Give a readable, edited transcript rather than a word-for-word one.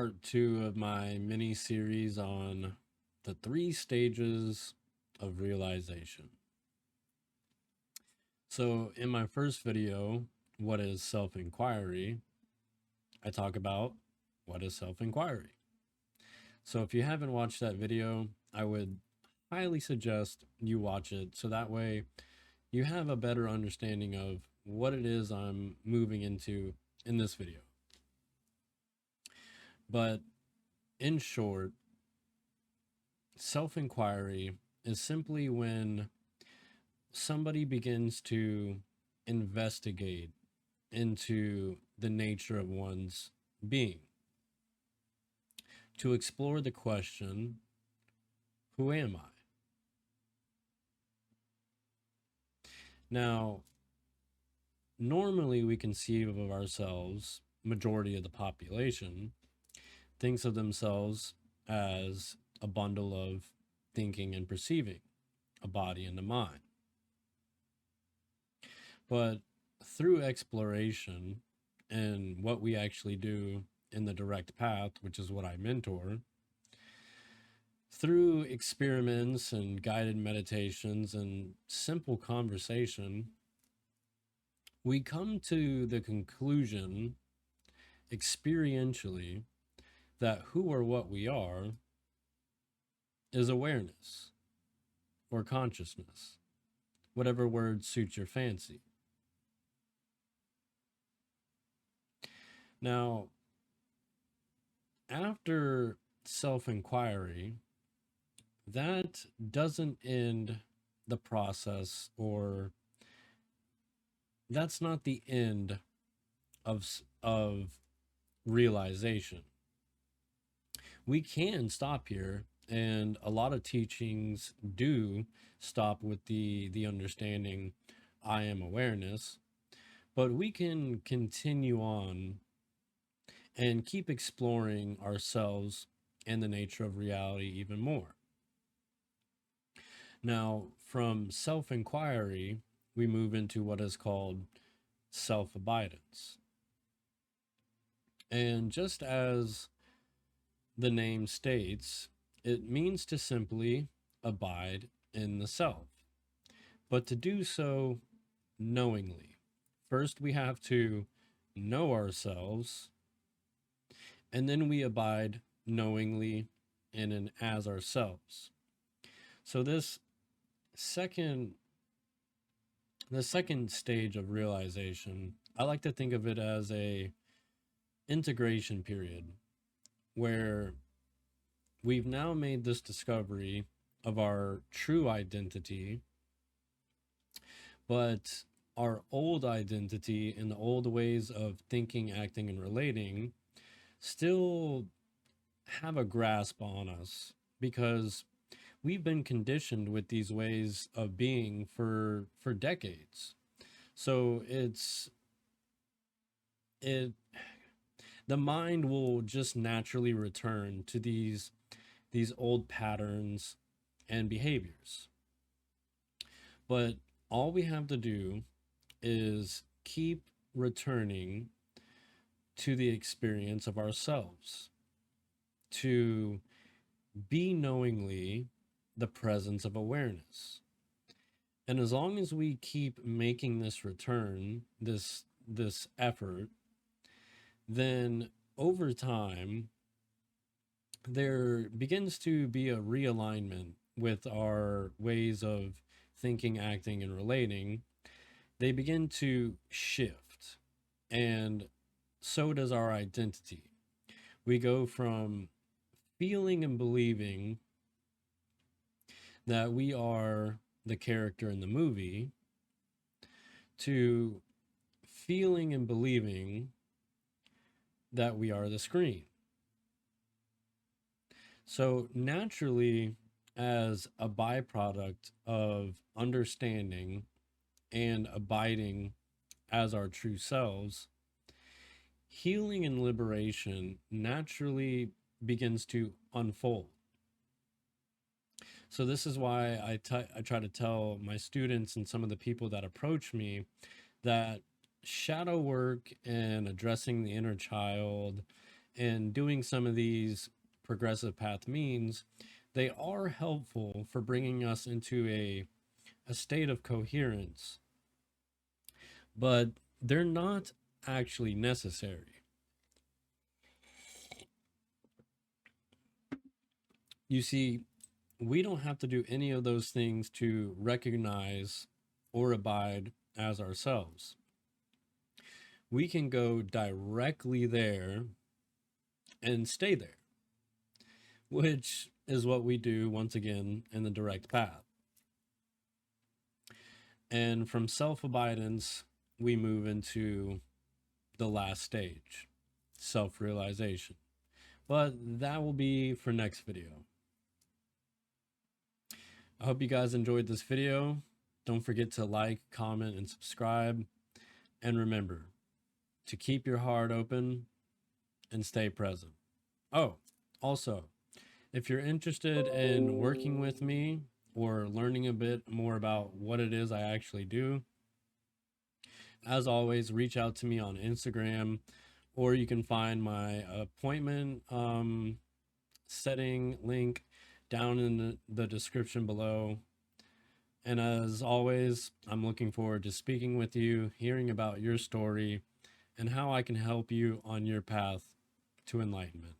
part two of my mini series on the three stages of realization. So, in my first video, what is self inquiry? I talk about what is self inquiry. So, if you haven't watched that video, I would highly suggest you watch it so that way you have a better understanding of what it is I'm moving into in this video. But in short, self inquiry is simply when somebody begins to investigate into the nature of one's being, to explore the question, who am I? Now, normally we conceive of ourselves, majority of the population thinks of themselves as a bundle of thinking and perceiving, a body and a mind. But through exploration and what we actually do in the direct path, which is what I mentor, through experiments and guided meditations and simple conversation, we come to the conclusion experientially that who or what we are is awareness or consciousness, whatever word suits your fancy. Now, after self inquiry, that doesn't end the process, or that's not the end of realization. We can stop here, and a lot of teachings do stop with the understanding I am awareness, but we can continue on and keep exploring ourselves and the nature of reality even more. Now, from self inquiry, we move into what is called self-abidance. And just as the name states, it means to simply abide in the self, but to do so knowingly. First, we have to know ourselves, and then we abide knowingly in and as ourselves. So second the second stage of realization, I like to think of it as a integration period where we've now made this discovery of our true identity, but our old identity and the old ways of thinking, acting, and relating still have a grasp on us because we've been conditioned with these ways of being for decades. So it the mind will just naturally return to these old patterns and behaviors. But all we have to do is keep returning to the experience of ourselves, to be knowingly the presence of awareness. And as long as we keep making this return, this effort, then over time there begins to be a realignment with our ways of thinking, acting, and relating. They begin to shift, and so does our identity. We go from feeling and believing that we are the character in the movie to feeling and believing that we are the screen. So naturally, as a byproduct of understanding and abiding as our true selves, healing and liberation naturally begins to unfold. So this is why I try to tell my students and some of the people that approach me that shadow work and addressing the inner child And doing some of these progressive path means they are helpful for bringing us into a state of coherence, but they're not actually necessary. You see, we don't have to do any of those things to recognize or abide as ourselves. We can go directly there and stay there, which is what we do once again in the direct path. And from self abidance, we move into the last stage, self realization. But that will be for next video. I hope you guys enjoyed this video. Don't forget to like, comment, and subscribe. And remember to keep your heart open and stay present. Oh, also, if you're interested in working with me or learning a bit more about what it is I actually do, as always, reach out to me on Instagram, or you can find my appointment setting link down in the description below. And as always, I'm looking forward to speaking with you, hearing about your story, and how I can help you on your path to enlightenment.